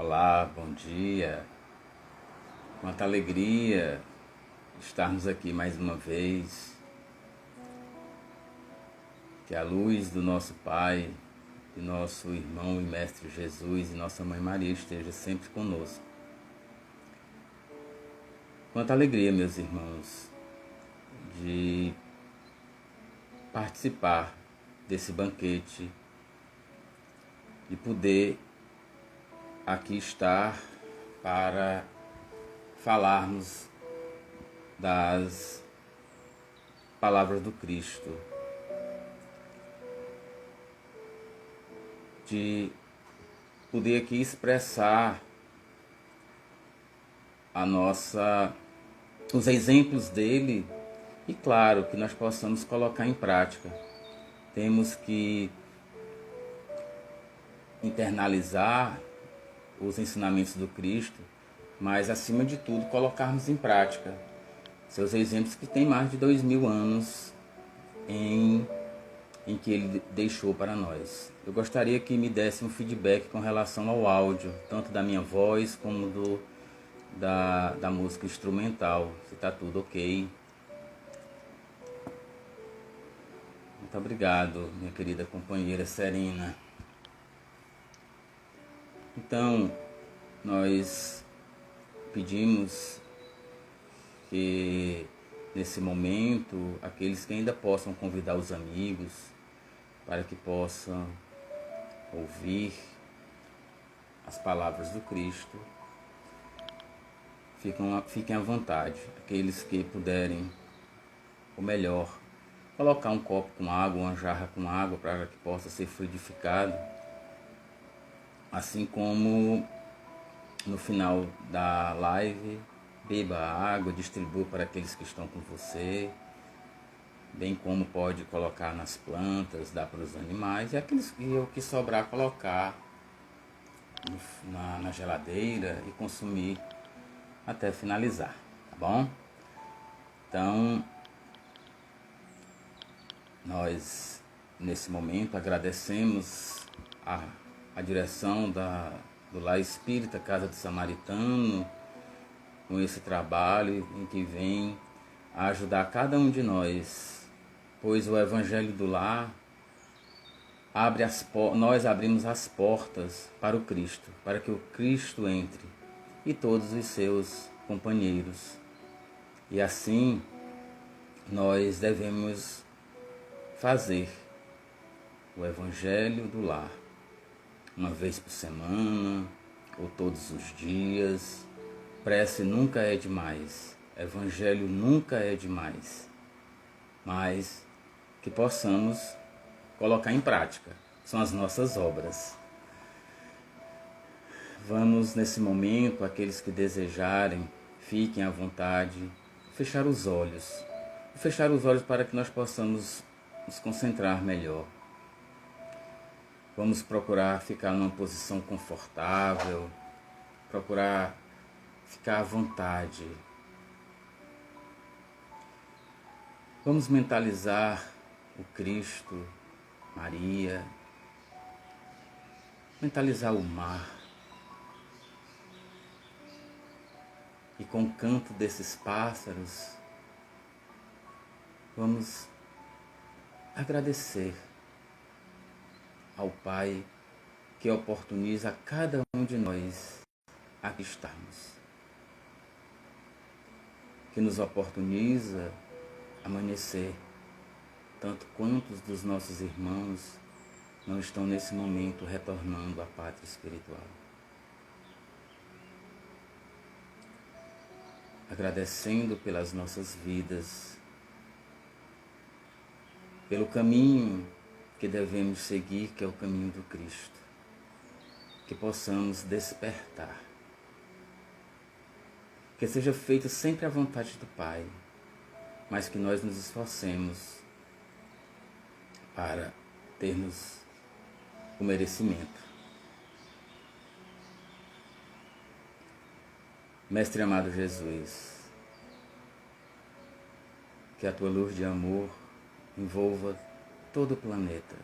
Olá, bom dia. Quanta alegria estarmos aqui mais uma vez. Que a luz do nosso Pai, de nosso irmão e Mestre Jesus e nossa Mãe Maria esteja sempre conosco. Quanta alegria, meus irmãos, de participar desse banquete, de poder aqui estar para falarmos das palavras do Cristo, de poder aqui expressar os exemplos dele e, claro, que nós possamos colocar em prática. Temos que internalizar os ensinamentos do Cristo, mas, acima de tudo, colocarmos em prática seus exemplos que têm mais de 2000 anos em que ele deixou para nós. Eu gostaria que me desse um feedback com relação ao áudio, tanto da minha voz como da música instrumental, se está tudo ok. Muito obrigado, minha querida companheira Serena. Então, nós pedimos que nesse momento, aqueles que ainda possam convidar os amigos para que possam ouvir as palavras do Cristo, fiquem à vontade. Aqueles que puderem, ou melhor, colocar um copo com água, uma jarra com água para que possa ser fluidificado, assim como no final da live, beba a água, distribua para aqueles que estão com você, bem como pode colocar nas plantas, dar para os animais, e aqueles que o que sobrar colocar na geladeira e consumir até finalizar, tá bom? Então, nós nesse momento agradecemos a direção do Lar Espírita Casa do Samaritano, com esse trabalho em que vem a ajudar cada um de nós, pois o Evangelho do Lar nós abrimos as portas para o Cristo, para que o Cristo entre e todos os seus companheiros. E assim nós devemos fazer o Evangelho do Lar, uma vez por semana ou todos os dias. Prece nunca é demais, Evangelho nunca é demais, mas que possamos colocar em prática, são as nossas obras. Vamos nesse momento, aqueles que desejarem, fiquem à vontade, fechar os olhos para que nós possamos nos concentrar melhor. Vamos procurar ficar numa posição confortável, procurar ficar à vontade. Vamos mentalizar o Cristo, Maria, mentalizar o mar. E com o canto desses pássaros, vamos agradecer ao Pai que oportuniza a cada um de nós aqui estarmos, que nos oportuniza amanhecer, tanto quantos dos nossos irmãos não estão nesse momento retornando à pátria espiritual. Agradecendo pelas nossas vidas, pelo caminho que devemos seguir, que é o caminho do Cristo. Que possamos despertar. Que seja feita sempre a vontade do Pai, mas que nós nos esforcemos para termos o merecimento. Mestre amado Jesus, que a tua luz de amor envolva todo o planeta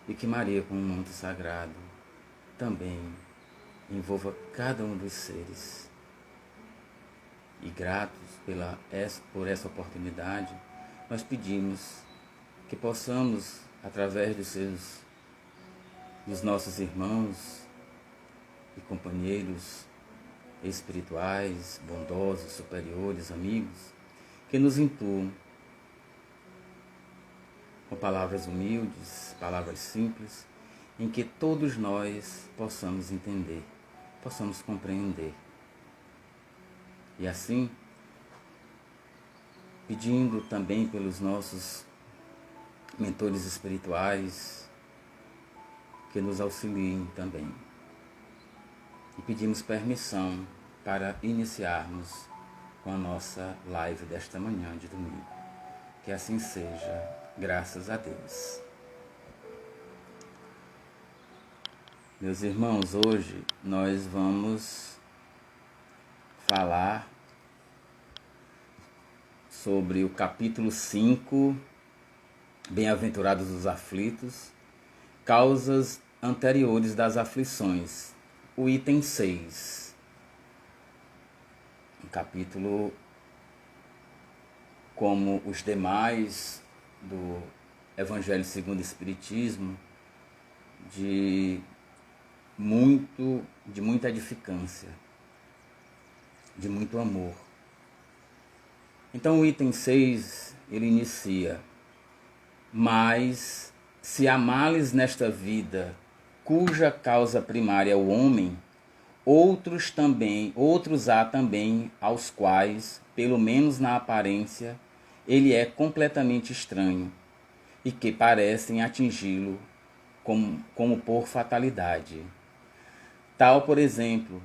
e que Maria, como um manto sagrado, também envolva cada um dos seres. E gratos por essa oportunidade, nós pedimos que possamos, através dos nossos irmãos e companheiros espirituais, bondosos, superiores, amigos, que nos intuam com palavras humildes, palavras simples, em que todos nós possamos entender, possamos compreender. E assim, pedindo também pelos nossos mentores espirituais, que nos auxiliem também. E pedimos permissão para iniciarmos com a nossa live desta manhã de domingo. Que assim seja, graças a Deus. Meus irmãos, hoje nós vamos falar sobre o capítulo 5, Bem-aventurados os aflitos, causas anteriores das aflições, o item 6. Um capítulo, como os demais do Evangelho segundo o Espiritismo, de muita edificância, de muito amor. Então o item 6, ele inicia: mas se há males nesta vida, cuja causa primária é o homem, outros há também aos quais, pelo menos na aparência, ele é completamente estranho, e que parecem atingi-lo como por fatalidade. Tal, por exemplo,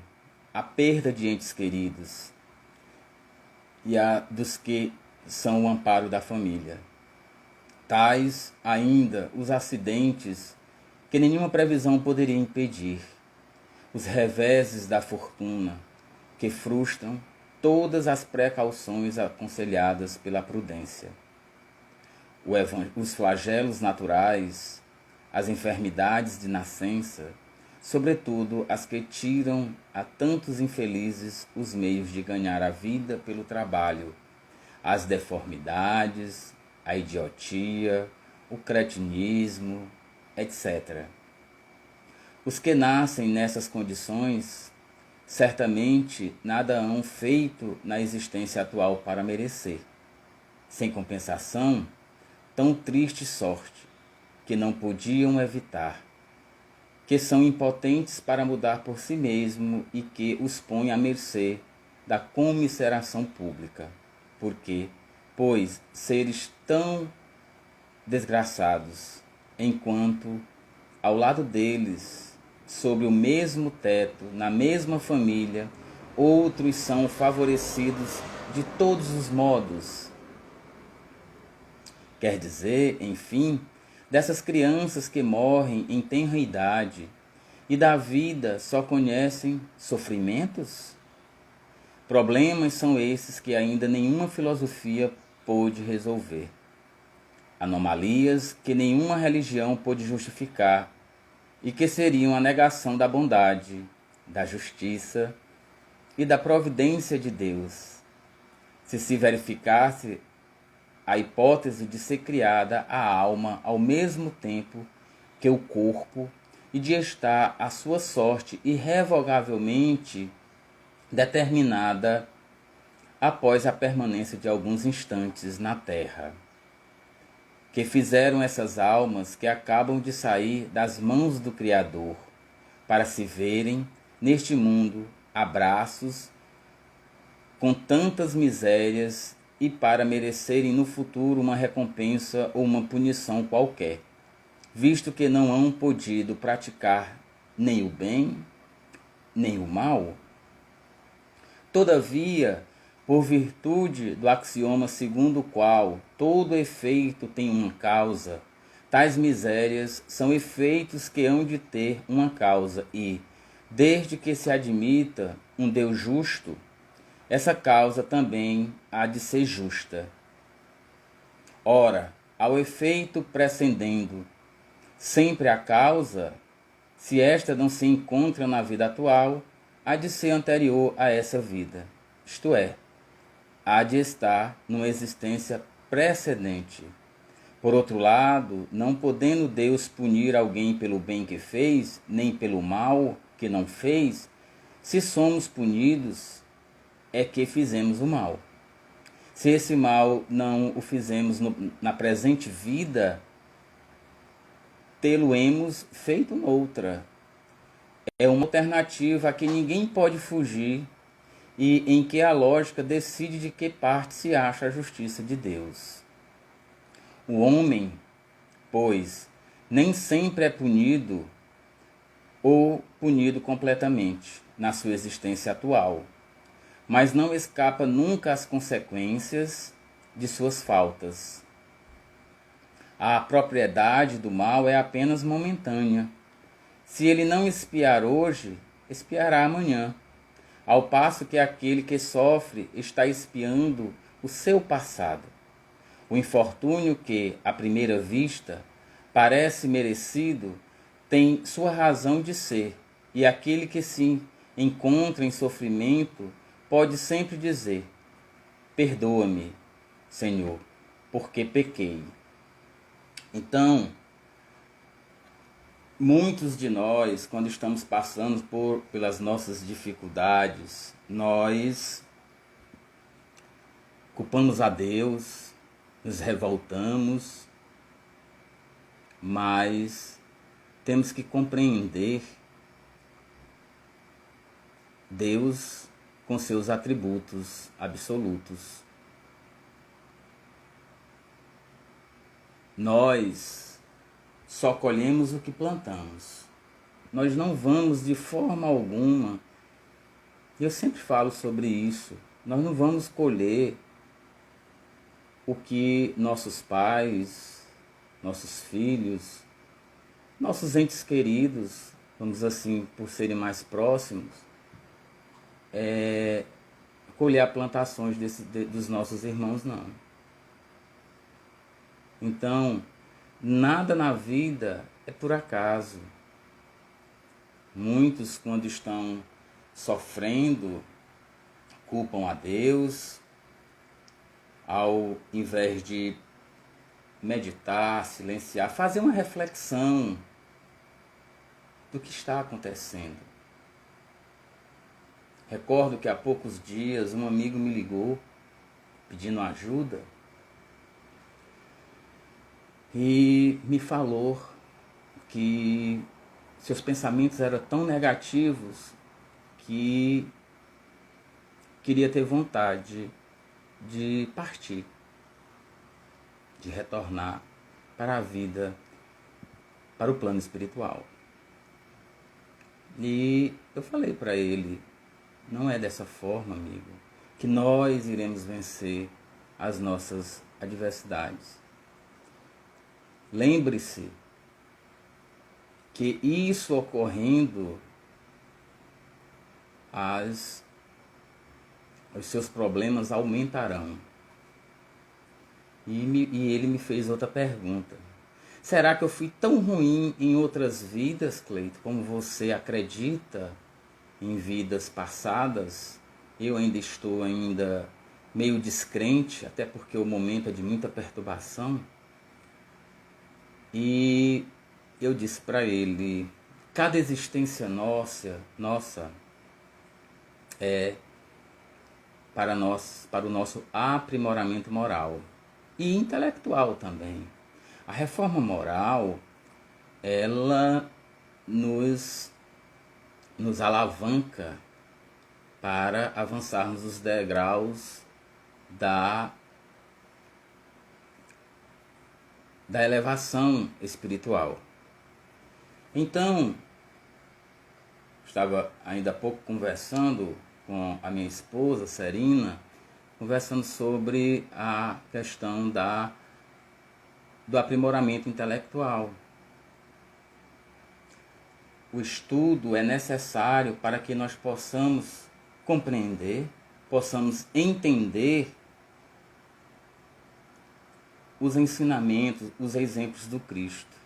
a perda de entes queridos e a dos que são o amparo da família. Tais ainda os acidentes que nenhuma previsão poderia impedir, os reveses da fortuna que frustram todas as precauções aconselhadas pela prudência, os flagelos naturais, as enfermidades de nascença, sobretudo as que tiram a tantos infelizes os meios de ganhar a vida pelo trabalho, as deformidades, a idiotia, o cretinismo, etc. Os que nascem nessas condições, certamente nada hão feito na existência atual para merecer, sem compensação, tão triste sorte, que não podiam evitar, que são impotentes para mudar por si mesmo e que os põe à mercê da comiseração pública, porque, pois, seres tão desgraçados, enquanto ao lado deles, sobre o mesmo teto, na mesma família, outros são favorecidos de todos os modos. Quer dizer, enfim, dessas crianças que morrem em tenra idade e da vida só conhecem sofrimentos? Problemas são esses que ainda nenhuma filosofia pôde resolver. Anomalias que nenhuma religião pôde justificar e que seriam a negação da bondade, da justiça e da providência de Deus, se verificasse a hipótese de ser criada a alma ao mesmo tempo que o corpo e de estar a sua sorte irrevogavelmente determinada após a permanência de alguns instantes na terra. Que fizeram essas almas que acabam de sair das mãos do Criador, para se verem, neste mundo, abraços com tantas misérias e para merecerem no futuro uma recompensa ou uma punição qualquer, visto que não hão podido praticar nem o bem, nem o mal? Todavia, por virtude do axioma segundo o qual todo efeito tem uma causa, tais misérias são efeitos que hão de ter uma causa e, desde que se admita um Deus justo, essa causa também há de ser justa. Ora, ao efeito precedendo sempre a causa, se esta não se encontra na vida atual, há de ser anterior a essa vida, isto é, há de estar numa existência precedente. Por outro lado, não podendo Deus punir alguém pelo bem que fez, nem pelo mal que não fez, se somos punidos, é que fizemos o mal. Se esse mal não o fizemos na presente vida, tê-lo-emos feito noutra. É uma alternativa a que ninguém pode fugir e em que a lógica decide de que parte se acha a justiça de Deus. O homem, pois, nem sempre é punido ou punido completamente na sua existência atual, mas não escapa nunca às consequências de suas faltas. A propriedade do mal é apenas momentânea. Se ele não expiar hoje, expiará amanhã, ao passo que aquele que sofre está expiando o seu passado. O infortúnio que, à primeira vista, parece merecido, tem sua razão de ser, e aquele que se encontra em sofrimento pode sempre dizer: perdoa-me, Senhor, porque pequei. Então, muitos de nós, quando estamos passando pelas nossas dificuldades, nós culpamos a Deus, nos revoltamos, mas temos que compreender Deus com seus atributos absolutos. Nós só colhemos o que plantamos. Nós não vamos de forma alguma, e eu sempre falo sobre isso, nós não vamos colher o que nossos pais, nossos filhos, nossos entes queridos, vamos assim, por serem mais próximos, colher plantações dos nossos irmãos, não. Então, nada na vida é por acaso. Muitos, quando estão sofrendo, culpam a Deus, ao invés de meditar, silenciar, fazer uma reflexão do que está acontecendo. Recordo que há poucos dias um amigo me ligou pedindo ajuda e me falou que seus pensamentos eram tão negativos que queria ter vontade de partir, de retornar para a vida, para o plano espiritual. E eu falei para ele: não é dessa forma, amigo, que nós iremos vencer as nossas adversidades. Lembre-se que isso ocorrendo, os seus problemas aumentarão. E ele me fez outra pergunta: será que eu fui tão ruim em outras vidas, Cleito, como você acredita em vidas passadas? Eu ainda estou meio descrente, até porque o momento é de muita perturbação. E eu disse para ele: cada existência nossa é para o nosso aprimoramento moral e intelectual também. A reforma moral, ela nos alavanca para avançarmos os degraus da elevação espiritual. Então, estava ainda há pouco conversando com a minha esposa, Serina, conversando sobre a questão do aprimoramento intelectual. O estudo é necessário para que nós possamos compreender, possamos entender os ensinamentos, os exemplos do Cristo.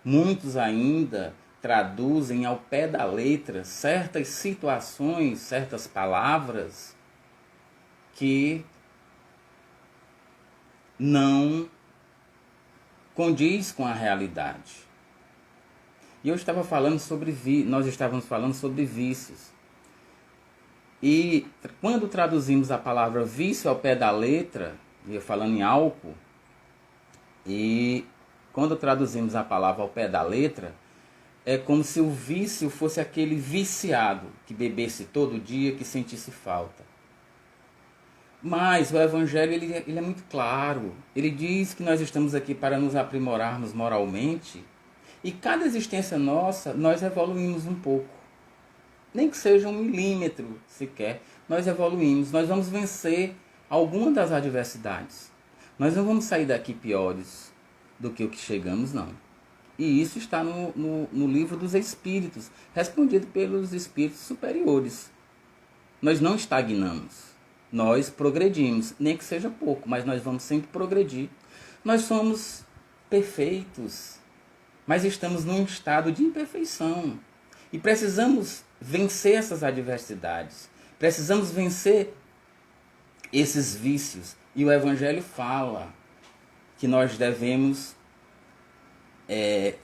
Muitos ainda traduzem ao pé da letra certas situações, certas palavras que não condiz com a realidade. E eu estava falando sobre nós estávamos falando sobre vícios. E quando traduzimos a palavra vício ao pé da letra, ia falando em álcool, e quando traduzimos a palavra ao pé da letra, é como se o vício fosse aquele viciado que bebesse todo dia, que sentisse falta. Mas o Evangelho ele é muito claro. Ele diz que nós estamos aqui para nos aprimorarmos moralmente, e cada existência nossa, nós evoluímos um pouco. Nem que seja 1 milímetro sequer, nós evoluímos. Nós vamos vencer alguma das adversidades. Nós não vamos sair daqui piores do que o que chegamos, não. E isso está no livro dos Espíritos, respondido pelos Espíritos superiores. Nós não estagnamos. Nós progredimos, nem que seja pouco, mas nós vamos sempre progredir. Nós somos perfeitos, mas estamos num estado de imperfeição. E precisamos vencer essas adversidades. Precisamos vencer esses vícios. E o Evangelho fala que nós devemos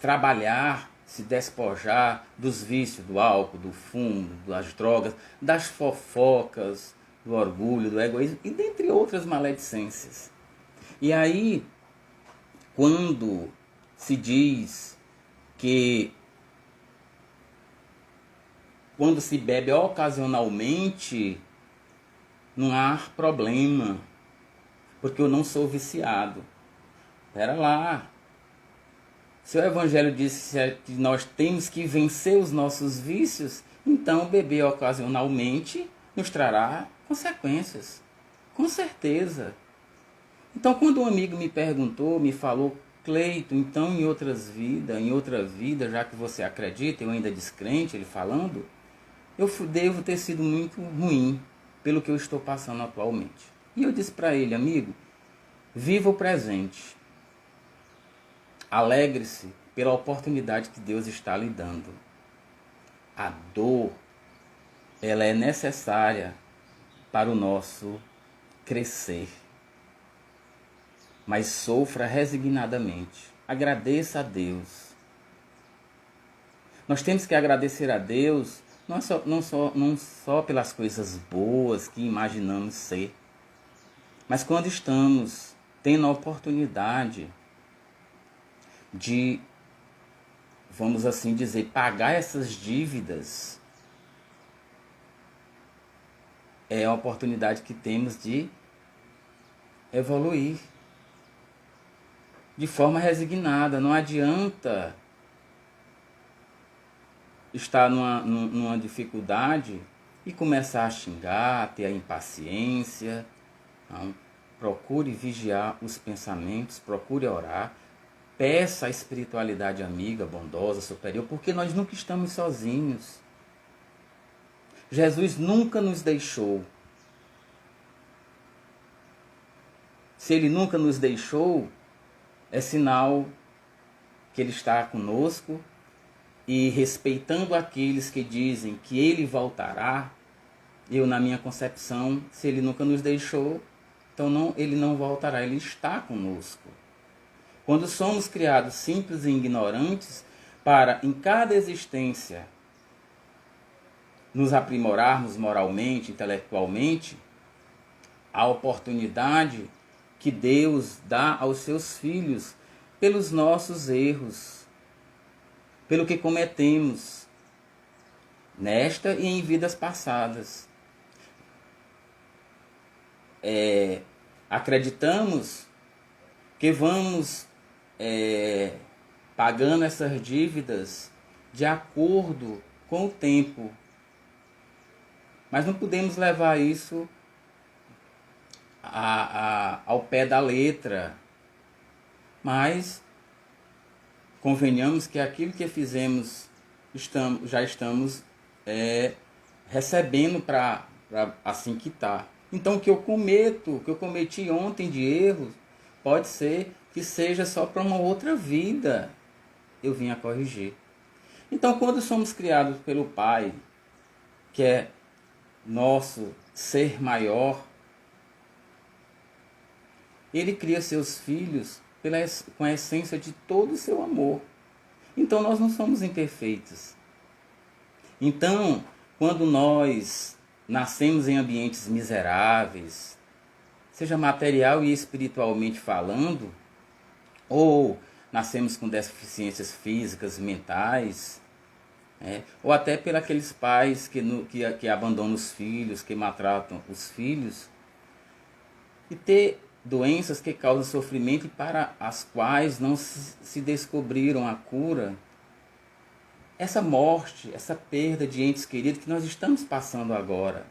trabalhar, se despojar dos vícios, do álcool, do fumo, das drogas, das fofocas, do orgulho, do egoísmo e dentre outras maledicências. E aí, quando se diz que quando se bebe ocasionalmente, não há problema, porque eu não sou viciado. Espera lá. Se o Evangelho disse que nós temos que vencer os nossos vícios, então beber ocasionalmente nos trará consequências. Com certeza. Então, quando um amigo me perguntou, me falou, Cleito, então em outra vida, já que você acredita, eu ainda descrente, ele falando, eu devo ter sido muito ruim pelo que eu estou passando atualmente. E eu disse para ele, amigo, viva o presente. Alegre-se pela oportunidade que Deus está lhe dando. A dor, ela é necessária para o nosso crescer. Mas sofra resignadamente. Agradeça a Deus. Nós temos que agradecer a Deus não só pelas coisas boas que imaginamos ser, mas quando estamos tendo a oportunidade de, vamos assim dizer, pagar essas dívidas, é a oportunidade que temos de evoluir de forma resignada. Não adianta estar numa dificuldade e começar a xingar, ter a impaciência. Não. Procure vigiar os pensamentos, procure orar, peça a espiritualidade amiga, bondosa, superior, porque nós nunca estamos sozinhos. Jesus nunca nos deixou. Se Ele nunca nos deixou, é sinal que Ele está conosco, e respeitando aqueles que dizem que Ele voltará, eu, na minha concepção, se Ele nunca nos deixou, então Ele não voltará, Ele está conosco. Quando somos criados simples e ignorantes, para em cada existência nos aprimorarmos moralmente, intelectualmente, a oportunidade que Deus dá aos seus filhos pelos nossos erros, pelo que cometemos nesta e em vidas passadas. Acreditamos que vamos pagando essas dívidas de acordo com o tempo, mas não podemos levar isso ao pé da letra. Mas convenhamos que aquilo que fizemos já estamos recebendo para assim quitar. Então o que eu cometi ontem de erros, pode ser que seja só para uma outra vida. eu vim a corrigir. Então, quando somos criados pelo Pai, que é nosso ser maior, Ele cria seus filhos com a essência de todo o seu amor. Então, nós não somos imperfeitos. Então, quando nós nascemos em ambientes miseráveis, seja material e espiritualmente falando, ou nascemos com deficiências físicas, mentais, ou até por aqueles pais que abandonam os filhos, que maltratam os filhos, e ter doenças que causam sofrimento e para as quais não se descobriram a cura. Essa morte, essa perda de entes queridos que nós estamos passando agora.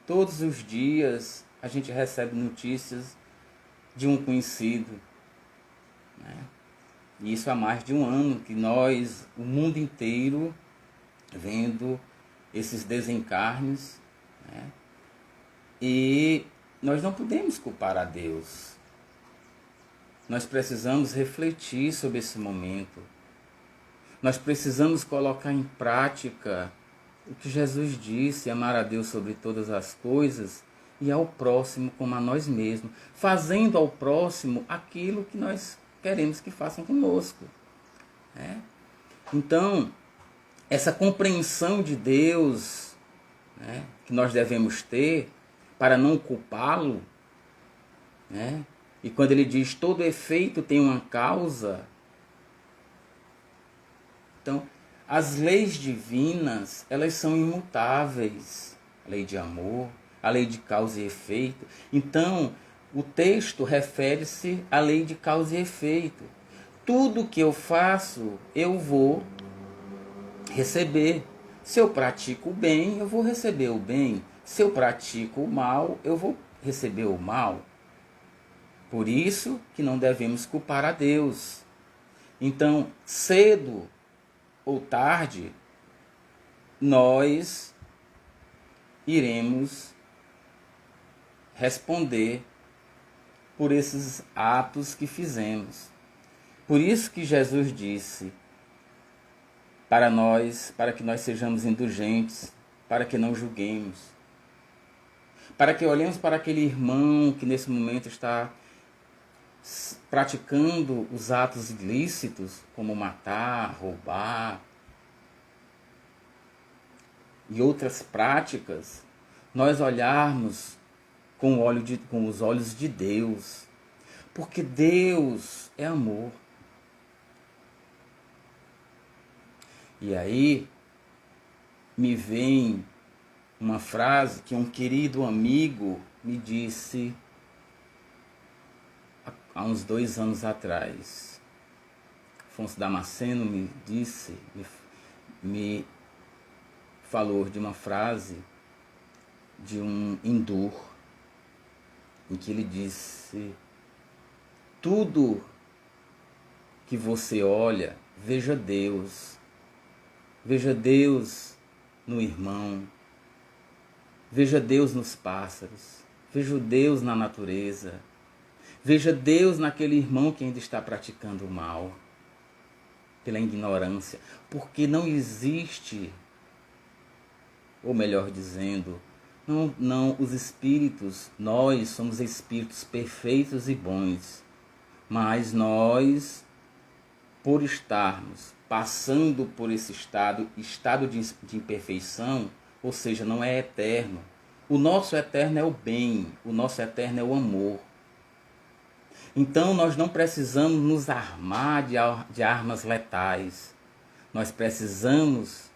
Todos os dias a gente recebe notícias de um conhecido, né? E isso há mais de um ano que nós, o mundo inteiro, vendo esses desencarnes, né? E nós não podemos culpar a Deus. Nós precisamos refletir sobre esse momento. Nós precisamos colocar em prática o que Jesus disse, amar a Deus sobre todas as coisas e ao próximo como a nós mesmos, fazendo ao próximo aquilo que nós queremos que façam conosco. Então, essa compreensão de Deus, que nós devemos ter para não culpá-lo, e quando ele diz todo efeito tem uma causa, então as leis divinas, elas são imutáveis, a lei de amor, a lei de causa e efeito. Então, o texto refere-se à lei de causa e efeito. Tudo que eu faço, eu vou receber. Se eu pratico o bem, eu vou receber o bem. Se eu pratico o mal, eu vou receber o mal. Por isso que não devemos culpar a Deus. Então, cedo ou tarde, nós iremos responder por esses atos que fizemos. Por isso que Jesus disse para que nós sejamos indulgentes, para que não julguemos, para que olhemos para aquele irmão que nesse momento está praticando os atos ilícitos, como matar, roubar e outras práticas, nós olharmos com os olhos de Deus, porque Deus é amor. E aí me vem uma frase que um querido amigo me disse há uns 2 anos atrás. Afonso Damasceno me disse, me falou de uma frase de um hindu, em que ele disse: tudo que você olha, veja Deus. Veja Deus no irmão. Veja Deus nos pássaros. Veja Deus na natureza. Veja Deus naquele irmão que ainda está praticando o mal, pela ignorância. Porque não existe, ou melhor dizendo, não os espíritos, nós somos espíritos perfeitos e bons, mas nós, por estarmos passando por esse estado de imperfeição, ou seja, não é eterno. O nosso eterno é o bem, o nosso eterno é o amor. Então nós não precisamos nos armar de armas letais. Nós precisamos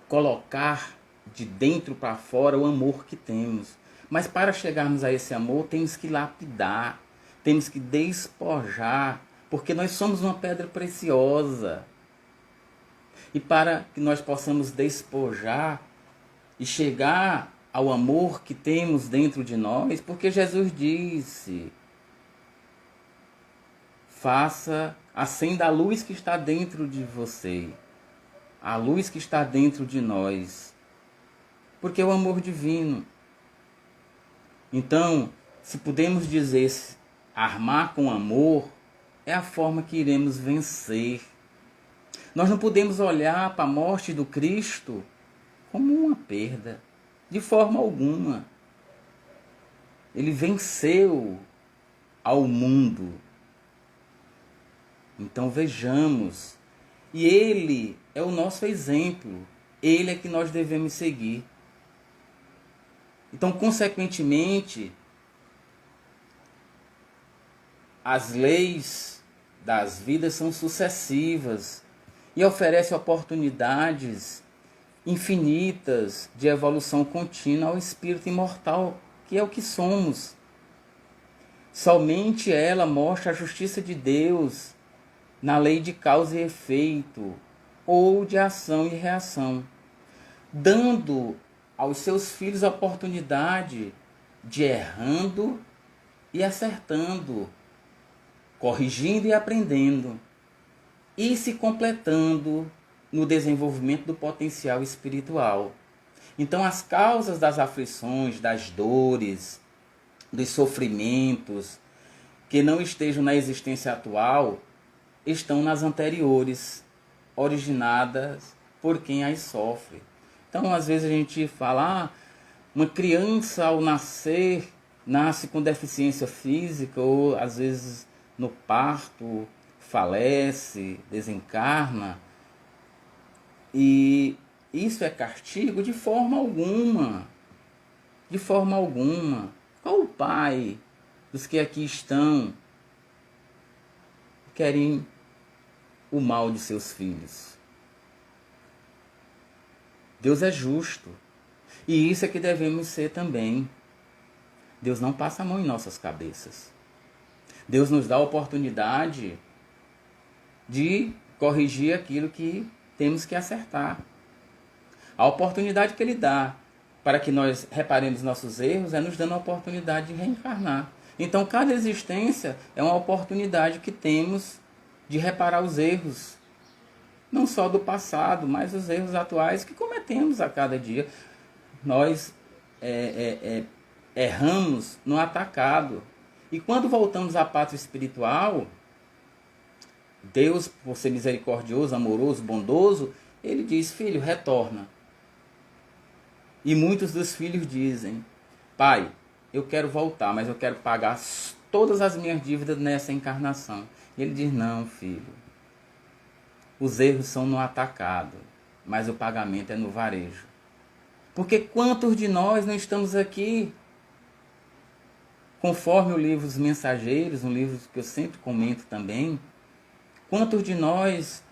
colocar de dentro para fora o amor que temos. Mas para chegarmos a esse amor, temos que lapidar, temos que despojar, porque nós somos uma pedra preciosa. E para que nós possamos despojar e chegar ao amor que temos dentro de nós, porque Jesus disse: acenda a luz que está dentro de você, a luz que está dentro de nós, porque é o amor divino. Então, se podemos dizer armar com amor, é a forma que iremos vencer. Nós não podemos olhar para a morte do Cristo como uma perda, de forma alguma. Ele venceu ao mundo. Então vejamos, e Ele é o nosso exemplo, Ele é que nós devemos seguir. Então, consequentemente, as leis das vidas são sucessivas e oferecem oportunidades infinitas de evolução contínua ao espírito imortal, que é o que somos. Somente ela mostra a justiça de Deus na lei de causa e efeito, ou de ação e reação, dando aos seus filhos a oportunidade de errando e acertando, corrigindo e aprendendo, e se completando no desenvolvimento do potencial espiritual. Então, as causas das aflições, das dores, dos sofrimentos que não estejam na existência atual, estão nas anteriores, originadas por quem as sofre. Então, às vezes a gente fala, uma criança ao nascer, nasce com deficiência física, ou às vezes no parto, falece, desencarna. E isso é castigo? De forma alguma. De forma alguma. Qual o pai dos que aqui estão querem o mal de seus filhos? Deus é justo. E isso é que devemos ser também. Deus não passa a mão em nossas cabeças. Deus nos dá a oportunidade de corrigir aquilo que temos que acertar. A oportunidade que Ele dá para que nós reparemos nossos erros é nos dando a oportunidade de reencarnar. Então, cada existência é uma oportunidade que temos de reparar os erros, não só do passado, mas os erros atuais que cometemos a cada dia. Nós erramos no atacado. E quando voltamos à pátria espiritual, Deus, por ser misericordioso, amoroso, bondoso, Ele diz, filho, retorna. E muitos dos filhos dizem, pai, eu quero voltar, mas eu quero pagar todas as minhas dívidas nessa encarnação. E Ele diz, não, filho, os erros são no atacado, mas o pagamento é no varejo. Porque quantos de nós não estamos aqui, conforme o livro Os Mensageiros, um livro que eu sempre comento também, quantos de nós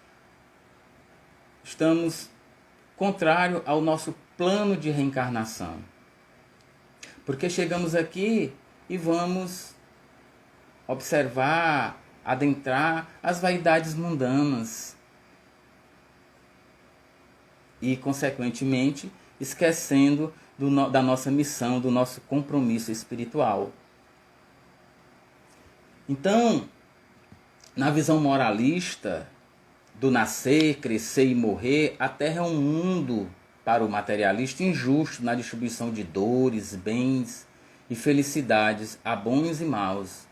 estamos contrário ao nosso plano de reencarnação? Porque chegamos aqui e vamos observar, adentrar as vaidades mundanas e, consequentemente, esquecendo da nossa missão, do nosso compromisso espiritual. Então, na visão moralista do nascer, crescer e morrer, a Terra é um mundo, para o materialista, injusto na distribuição de dores, bens e felicidades a bons e maus.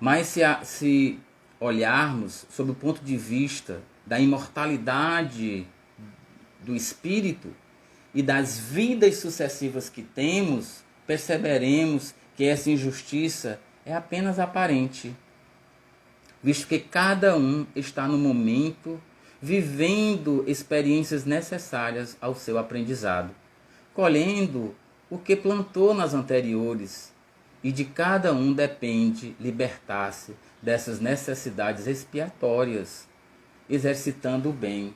Mas se olharmos sob o ponto de vista da imortalidade do espírito e das vidas sucessivas que temos, perceberemos que essa injustiça é apenas aparente, visto que cada um está no momento vivendo experiências necessárias ao seu aprendizado, colhendo o que plantou nas anteriores, e de cada um depende libertar-se dessas necessidades expiatórias, exercitando o bem.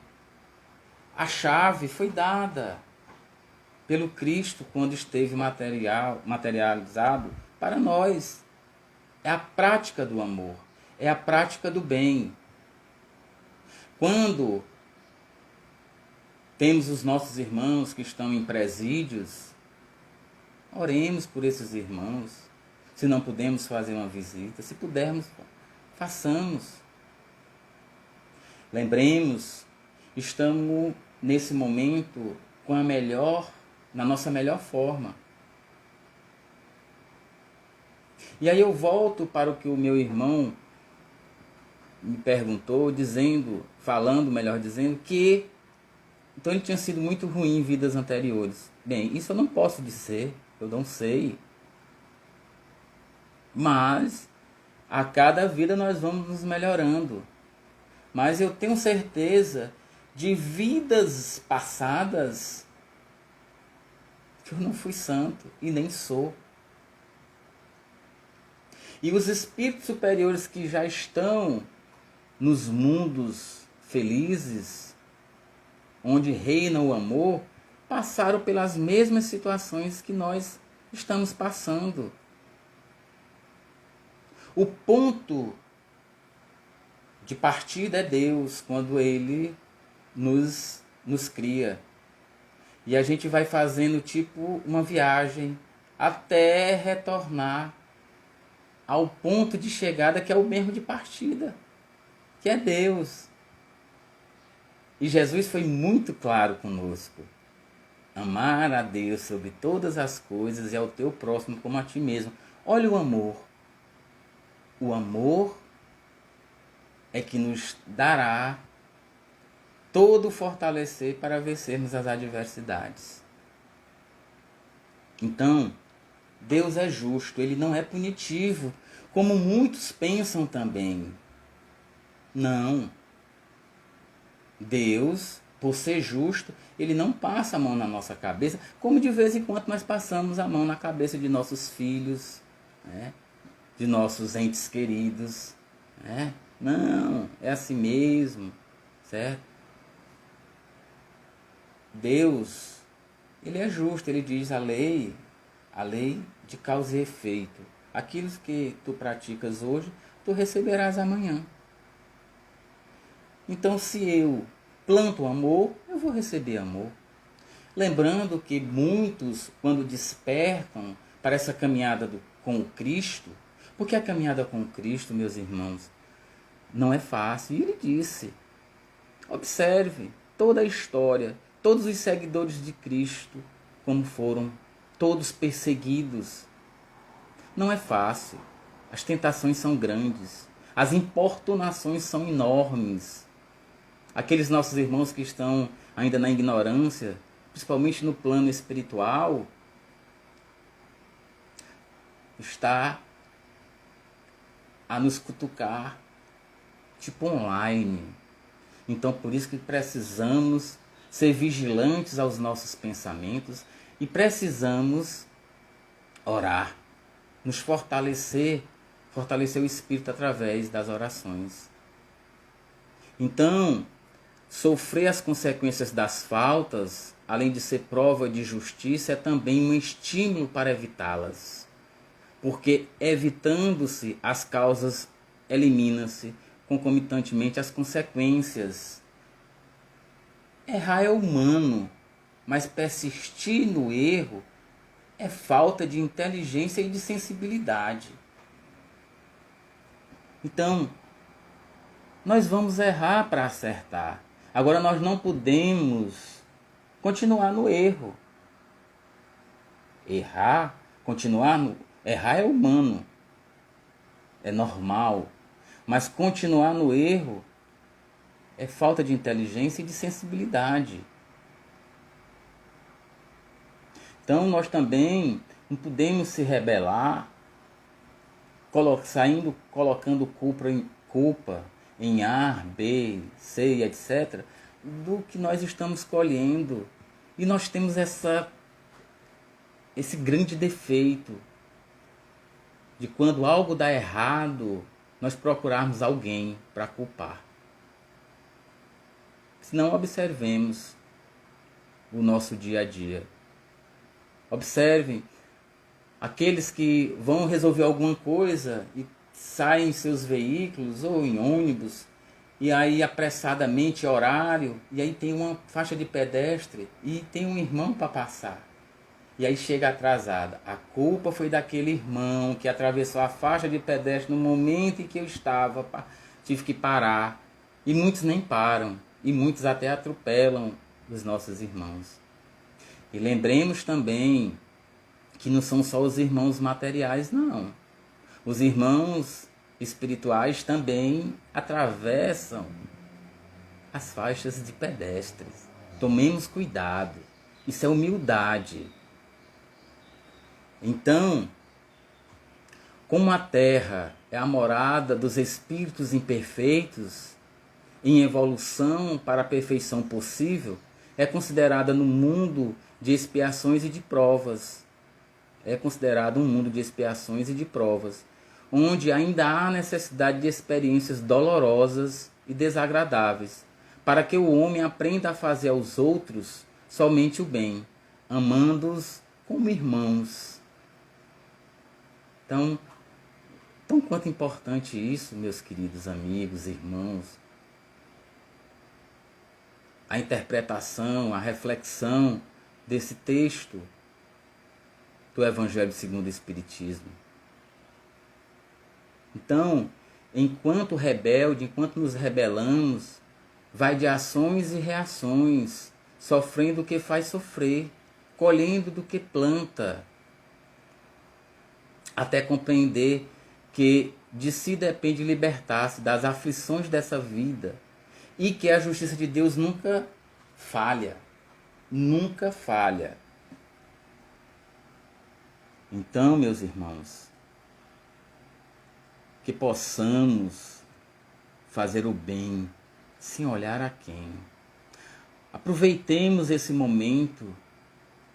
A chave foi dada pelo Cristo quando esteve materializado para nós. É a prática do amor, é a prática do bem. Quando temos os nossos irmãos que estão em presídios, oremos por esses irmãos. Se não pudermos fazer uma visita, se pudermos, façamos. Lembremos, estamos nesse momento com na nossa melhor forma. E aí eu volto para o que o meu irmão me perguntou, falando, melhor dizendo, que então ele tinha sido muito ruim em vidas anteriores. Bem, isso eu não posso dizer, eu não sei. Mas a cada vida nós vamos nos melhorando. Mas eu tenho certeza de vidas passadas que eu não fui santo e nem sou. E os espíritos superiores que já estão nos mundos felizes, onde reina o amor, passaram pelas mesmas situações que nós estamos passando. O ponto de partida é Deus, quando Ele nos cria. E a gente vai fazendo tipo uma viagem até retornar ao ponto de chegada que é o mesmo de partida, que é Deus. E Jesus foi muito claro conosco. Amar a Deus sobre todas as coisas e ao teu próximo como a ti mesmo. Olha o amor. O amor é que nos dará todo o fortalecer para vencermos as adversidades. Então, Deus é justo, Ele não é punitivo, como muitos pensam também. Não. Deus, por ser justo, Ele não passa a mão na nossa cabeça, como de vez em quando nós passamos a mão na cabeça de nossos filhos, né? De nossos entes queridos. Né? Não, é assim mesmo, certo? Deus, Ele é justo, Ele diz a lei de causa e efeito. Aquilo que tu praticas hoje, tu receberás amanhã. Então, se eu planto amor, eu vou receber amor. Lembrando que muitos, quando despertam para essa caminhada com o Cristo, porque a caminhada com o Cristo, meus irmãos, não é fácil. E ele disse, observe toda a história, todos os seguidores de Cristo, como foram todos perseguidos. Não é fácil. As tentações são grandes. As importunações são enormes. Aqueles nossos irmãos que estão ainda na ignorância, principalmente no plano espiritual, está a nos cutucar, tipo online. Então, por isso que precisamos ser vigilantes aos nossos pensamentos e precisamos orar, nos fortalecer o espírito através das orações. Então, sofrer as consequências das faltas, além de ser prova de justiça, é também um estímulo para evitá-las. Porque evitando-se as causas, elimina-se concomitantemente as consequências. Errar é humano, mas persistir no erro é falta de inteligência e de sensibilidade. Então, nós vamos errar para acertar. Agora, nós não podemos continuar no erro. Errar é humano, é normal. Mas continuar no erro é falta de inteligência e de sensibilidade. Então, nós também não podemos se rebelar, colocando culpa em A, B, C, etc., do que nós estamos colhendo. E nós temos esse grande defeito de quando algo dá errado, nós procurarmos alguém para culpar. Se não, observemos o nosso dia a dia. Observem aqueles que vão resolver alguma coisa e saem em seus veículos ou em ônibus, e aí apressadamente horário, e aí tem uma faixa de pedestre e tem um irmão para passar. E aí chega atrasada. A culpa foi daquele irmão que atravessou a faixa de pedestre no momento em que eu estava. Tive que parar. E muitos nem param. E muitos até atropelam os nossos irmãos. E lembremos também que não são só os irmãos materiais, não. Os irmãos espirituais também atravessam as faixas de pedestres. Tomemos cuidado. Isso é humildade. Então, como a terra é a morada dos espíritos imperfeitos, em evolução para a perfeição possível, é considerada no mundo de expiações e de provas. É considerado um mundo de expiações e de provas, onde ainda há necessidade de experiências dolorosas e desagradáveis, para que o homem aprenda a fazer aos outros somente o bem, amando-os como irmãos. Então, tão quanto importante isso, meus queridos amigos, irmãos, a interpretação, a reflexão desse texto do Evangelho segundo o Espiritismo. Então, enquanto rebelde, enquanto nos rebelamos, vai de ações e reações, sofrendo o que faz sofrer, colhendo do que planta, até compreender que de si depende libertar-se das aflições dessa vida e que a justiça de Deus nunca falha. Nunca falha. Então, meus irmãos, que possamos fazer o bem sem olhar a quem. Aproveitemos esse momento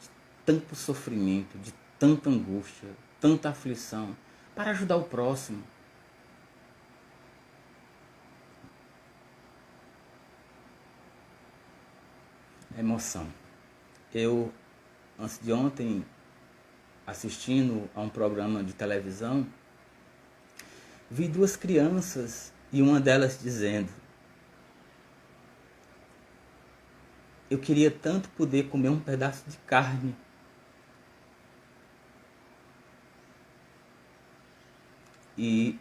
de tanto sofrimento, de tanta angústia, tanta aflição, para ajudar o próximo. Emoção. Eu, antes de ontem, assistindo a um programa de televisão, vi duas crianças e uma delas dizendo: eu queria tanto poder comer um pedaço de carne. E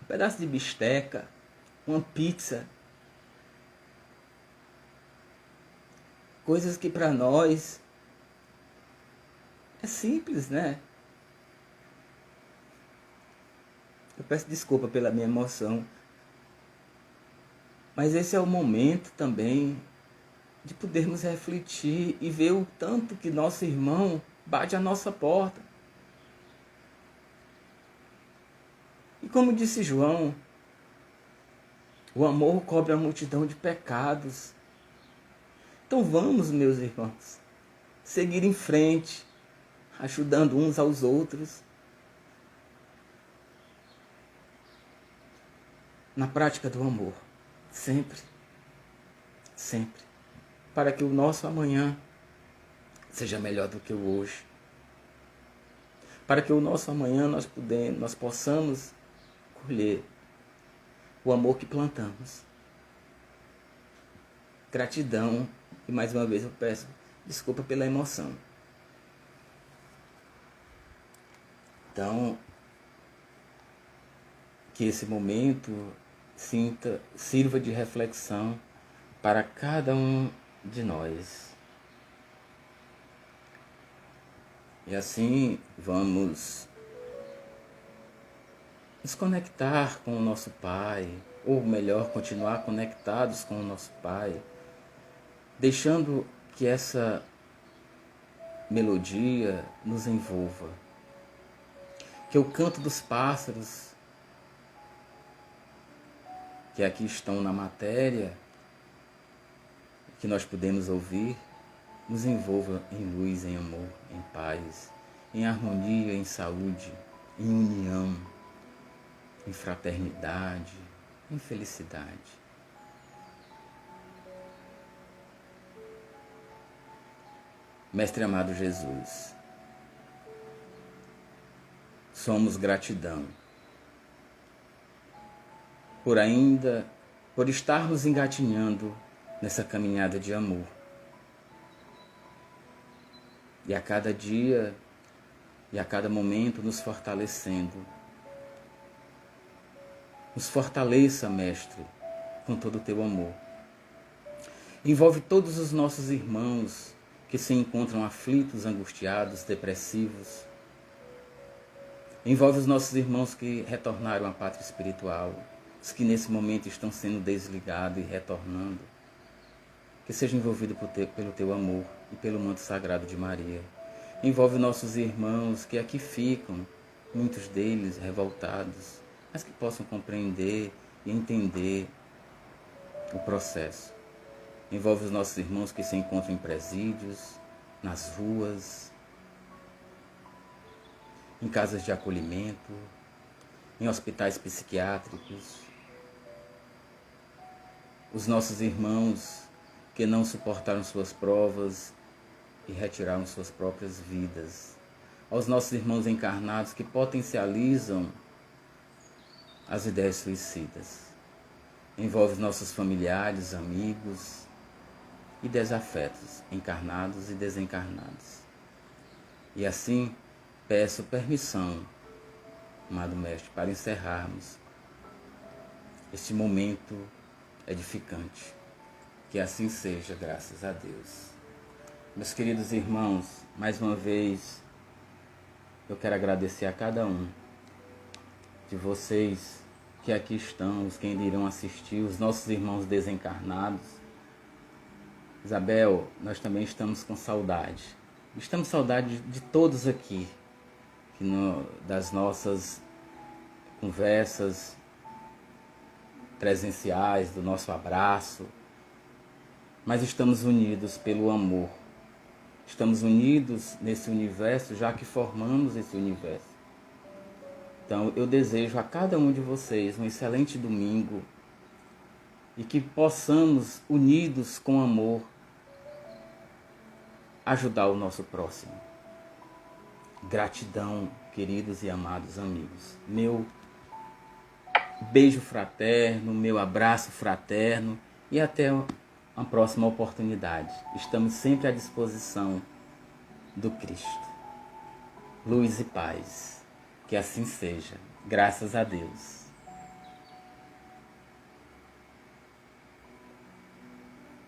um pedaço de bisteca, uma pizza. Coisas que para nós é simples, né? Eu peço desculpa pela minha emoção. Mas esse é o momento também de podermos refletir e ver o tanto que nosso irmão bate à nossa porta. E como disse João, o amor cobre a multidão de pecados. Então vamos, meus irmãos, seguir em frente, ajudando uns aos outros, na prática do amor, sempre, sempre, para que o nosso amanhã seja melhor do que o hoje, para que o nosso amanhã nós possamos colher o amor que plantamos. Gratidão, e mais uma vez eu peço desculpa pela emoção. Então, que esse momento sirva de reflexão para cada um de nós. E assim vamos nos conectar com o nosso Pai, ou melhor, continuar conectados com o nosso Pai, deixando que essa melodia nos envolva, que o canto dos pássaros que aqui estão na matéria, que nós podemos ouvir, nos envolva em luz, em amor, em paz, em harmonia, em saúde, em união, em fraternidade, em felicidade. Mestre amado Jesus, somos gratidão por estarmos engatinhando nessa caminhada de amor. E a cada dia e a cada momento nos fortalecendo. Nos fortaleça, Mestre, com todo o teu amor. Envolve todos os nossos irmãos que se encontram aflitos, angustiados, depressivos. Envolve os nossos irmãos que retornaram à pátria espiritual, os que nesse momento estão sendo desligados e retornando. Que seja envolvido pelo teu amor e pelo manto sagrado de Maria. Envolve nossos irmãos que aqui ficam, muitos deles revoltados, mas que possam compreender e entender o processo. Envolve os nossos irmãos que se encontram em presídios, nas ruas, em casas de acolhimento, em hospitais psiquiátricos. Os nossos irmãos que não suportaram suas provas e retiraram suas próprias vidas. Aos nossos irmãos encarnados que potencializam as ideias suicidas. Envolve nossos familiares, amigos e desafetos, encarnados e desencarnados. E assim, peço permissão, amado Mestre, para encerrarmos este momento edificante. Que assim seja, graças a Deus. Meus queridos irmãos, mais uma vez, eu quero agradecer a cada um de vocês que aqui estão, os que ainda irão assistir, os nossos irmãos desencarnados. Isabel, nós também estamos com saudade. Estamos com saudade de todos aqui, das nossas conversas presenciais, do nosso abraço, mas estamos unidos pelo amor. Estamos unidos nesse universo, já que formamos esse universo. Então, eu desejo a cada um de vocês um excelente domingo e que possamos, unidos com amor, ajudar o nosso próximo. Gratidão, queridos e amados amigos. Meu beijo fraterno, meu abraço fraterno e até uma próxima oportunidade. Estamos sempre à disposição do Cristo. Luz e paz. Que assim seja. Graças a Deus.